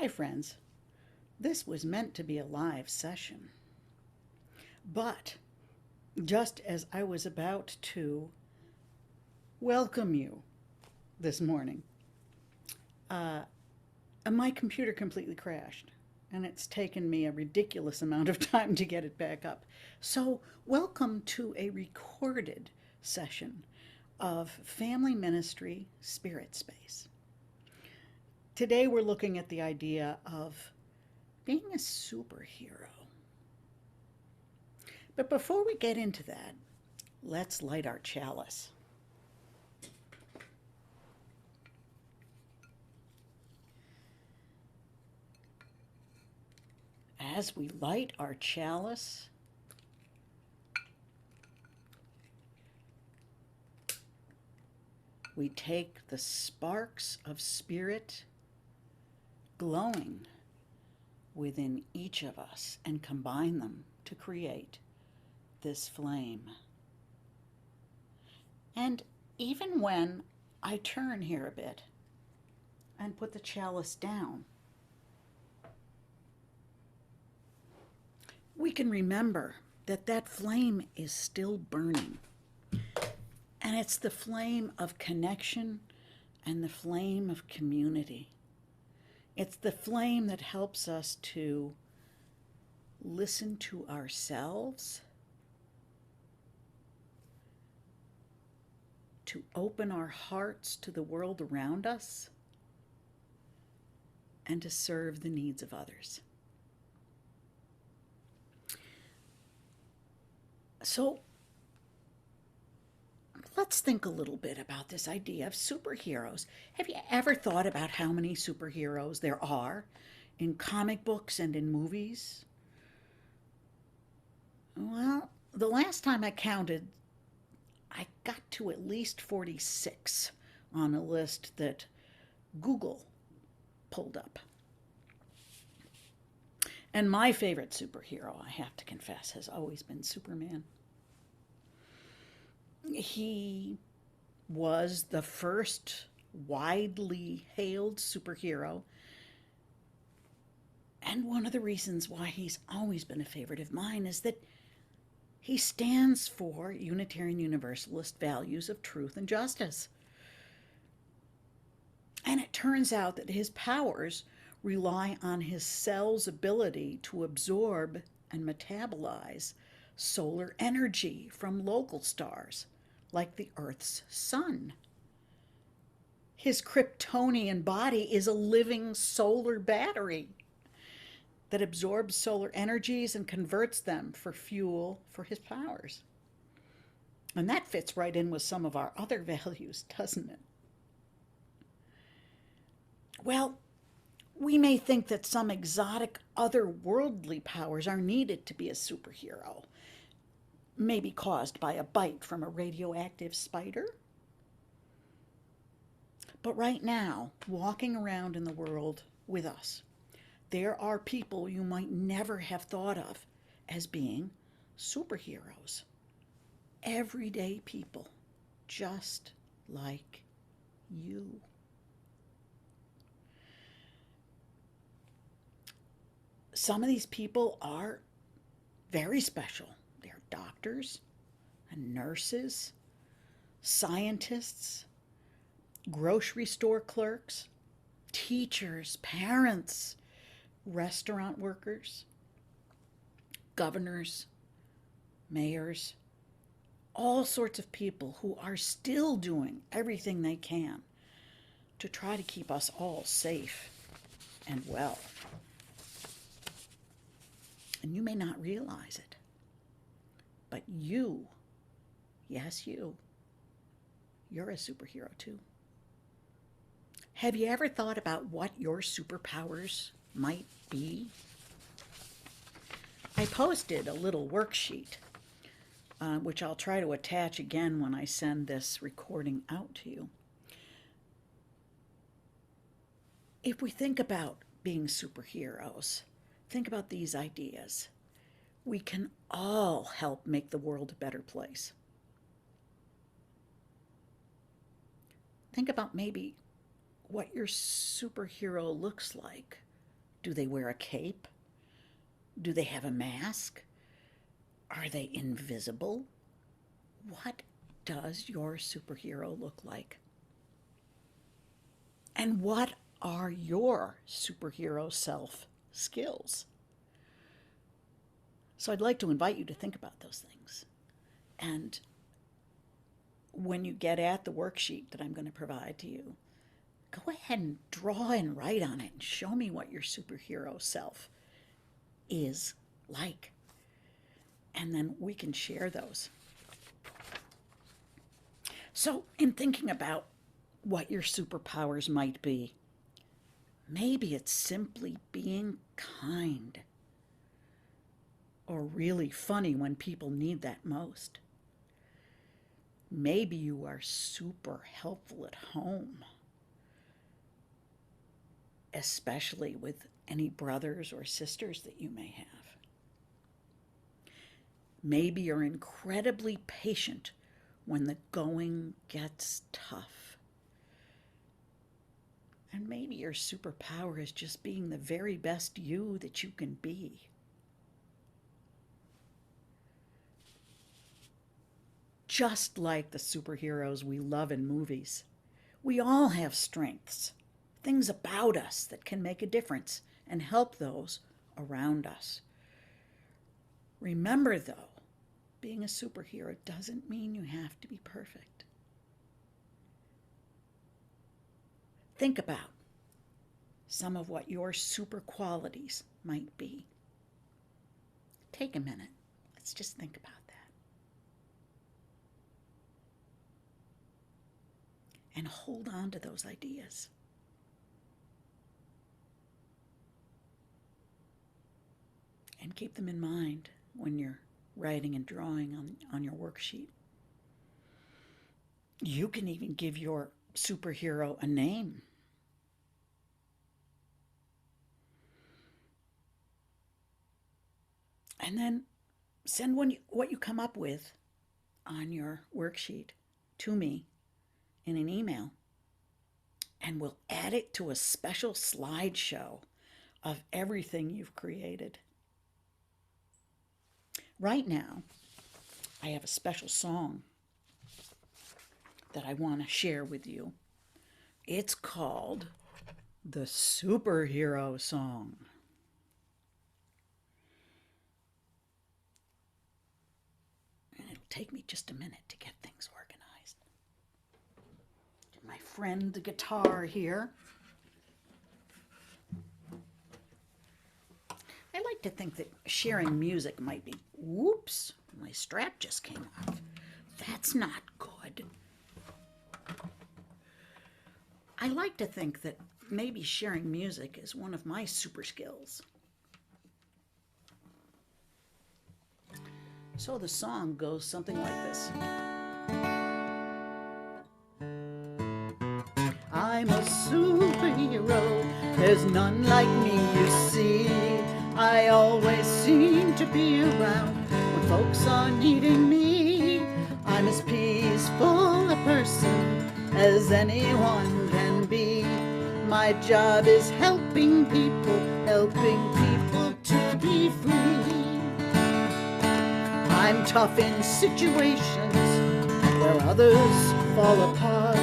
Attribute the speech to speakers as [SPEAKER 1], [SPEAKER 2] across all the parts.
[SPEAKER 1] Hi, friends. This was meant to be a live session. But just as I was about to welcome you this morning, uh, my computer completely crashed. And it's taken me a ridiculous amount of time to get it back up. So, welcome to a recorded session of Family Ministry Spirit Space. Today, we're looking at the idea of being a superhero. But before we get into that, let's light our chalice. As we light our chalice, we take the sparks of spirit glowing within each of us and combine them to create this flame. And even when I turn here a bit and put the chalice down, we can remember that that flame is still burning. And it's the flame of connection and the flame of community. It's the flame that helps us to listen to ourselves, to open our hearts to the world around us, and to serve the needs of others. So let's think a little bit about this idea of superheroes. Have you ever thought about how many superheroes there are in comic books and in movies? Well, the last time I counted, I got to at least 46 on a list that Google pulled up. And my favorite superhero, I have to confess, has always been Superman. He was the first widely hailed superhero. And one of the reasons why he's always been a favorite of mine is that he stands for Unitarian Universalist values of truth and justice. And it turns out that his powers rely on his cell's ability to absorb and metabolize solar energy from local stars, like the Earth's sun. His Kryptonian body is a living solar battery that absorbs solar energies and converts them for fuel for his powers. And that fits right in with some of our other values, doesn't it? Well, we may think that some exotic otherworldly powers are needed to be a superhero, maybe caused by a bite from a radioactive spider. But right now, walking around in the world with us, there are people you might never have thought of as being superheroes. Everyday people, just like you. Some of these people are very special. They're doctors and nurses, scientists, grocery store clerks, teachers, parents, restaurant workers, governors, mayors, all sorts of people who are still doing everything they can to try to keep us all safe and well. And you may not realize it, but you, yes, you're a superhero too. Have you ever thought about what your superpowers might be? I posted a little worksheet, which I'll try to attach again when I send this recording out to you. If we think about being superheroes, think about these ideas. We can all help make the world a better place. Think about maybe what your superhero looks like Do they wear a cape? Do they have a mask? Are they invisible? What does your superhero look like? And what are your superhero self skills? So I'd like to invite you to think about those things. And when you get at the worksheet that I'm going to provide to you, go ahead and draw and write on it and show me what your superhero self is like. And then we can share those. So in thinking about what your superpowers might be, maybe it's simply being kind or really funny when people need that most. Maybe you are super helpful at home, especially with any brothers or sisters that you may have. Maybe you're incredibly patient when the going gets tough. And maybe your superpower is just being the very best you that you can be. Just like the superheroes we love in movies, we all have strengths, things about us that can make a difference and help those around us. Remember, though, being a superhero doesn't mean you have to be perfect. Think about some of what your super qualities might be. Take a minute. Let's just think about that. And hold on to those ideas. And keep them in mind when you're writing and drawing on your worksheet. You can even give your superhero a name. And then send what you come up with on your worksheet to me in an email, and we'll add it to a special slideshow of everything you've created. Right now, I have a special song that I want to share with you. It's called the Superhero Song. And it'll take me just a minute to get things organized. My friend, the guitar here. I like to think that sharing music might be, whoops, my strap just came off. That's not good. I like to think that maybe sharing music is one of my super skills. So the song goes something like this. I'm a superhero, there's none like me, you see. I always seem to be around when folks are needing me. I'm as peaceful a person as anyone can be. My job is helping people to be free. I'm tough in situations where others fall apart.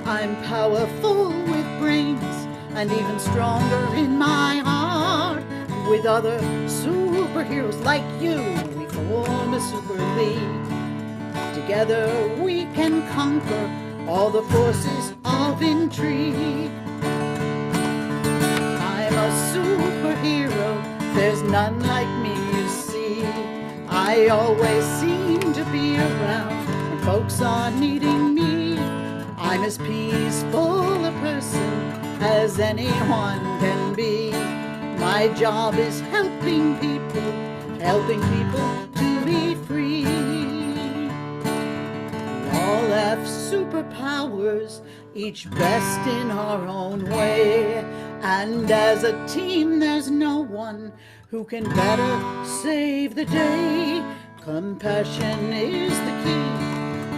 [SPEAKER 1] I'm powerful with brains and even stronger in my heart. With other superheroes like you, we form a super league. Together we can conquer all the forces of intrigue. I'm a superhero, there's none like me, you see. I always seem to be around when folks are needing me. I'm as peaceful a person as anyone can be. My job is helping people to be free. We all have superpowers, each best in our own way. And as a team, there's no one who can better save the day. Compassion is the key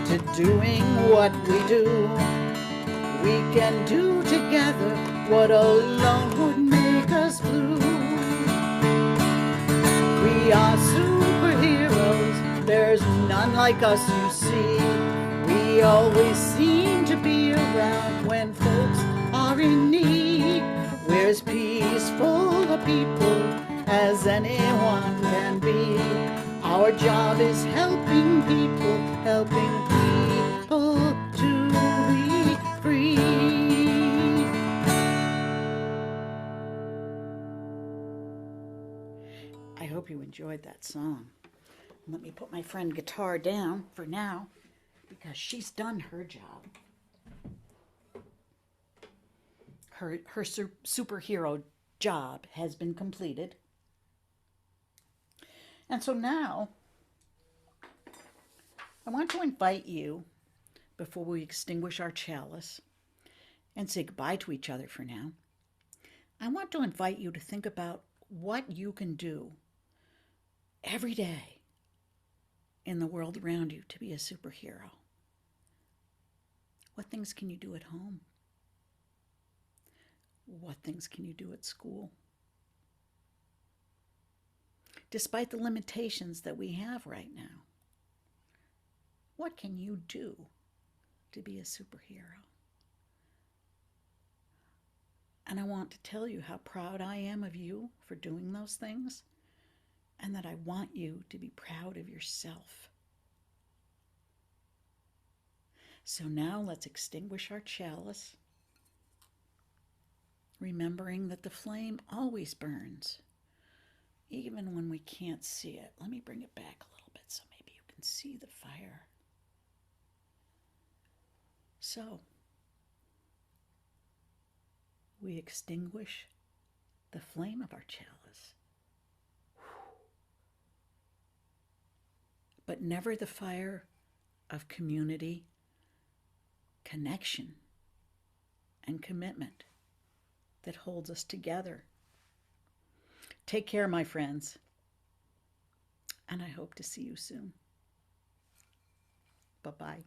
[SPEAKER 1] to doing what we do. We can do together what alone would make us blue. like us, you see. We always seem to be around when folks are in need. We're as peaceful a people as anyone can be. Our job is helping people to be free. I hope you enjoyed that song. Let me put my friend guitar down for now because she's done her job. Her superhero job has been completed. And so now I want to invite you, before we extinguish our chalice and say goodbye to each other for now, I want to invite you to think about what you can do every day in the world around you to be a superhero. What things can you do at home? What things can you do at school? Despite the limitations that we have right now, what can you do to be a superhero? And I want to tell you how proud I am of you for doing those things, and that I want you to be proud of yourself. So now let's extinguish our chalice, remembering that the flame always burns, even when we can't see it. Let me bring it back a little bit so maybe you can see the fire. So, we extinguish the flame of our chalice, but never the fire of community, connection, and commitment that holds us together. Take care, my friends, and I hope to see you soon. Bye-bye.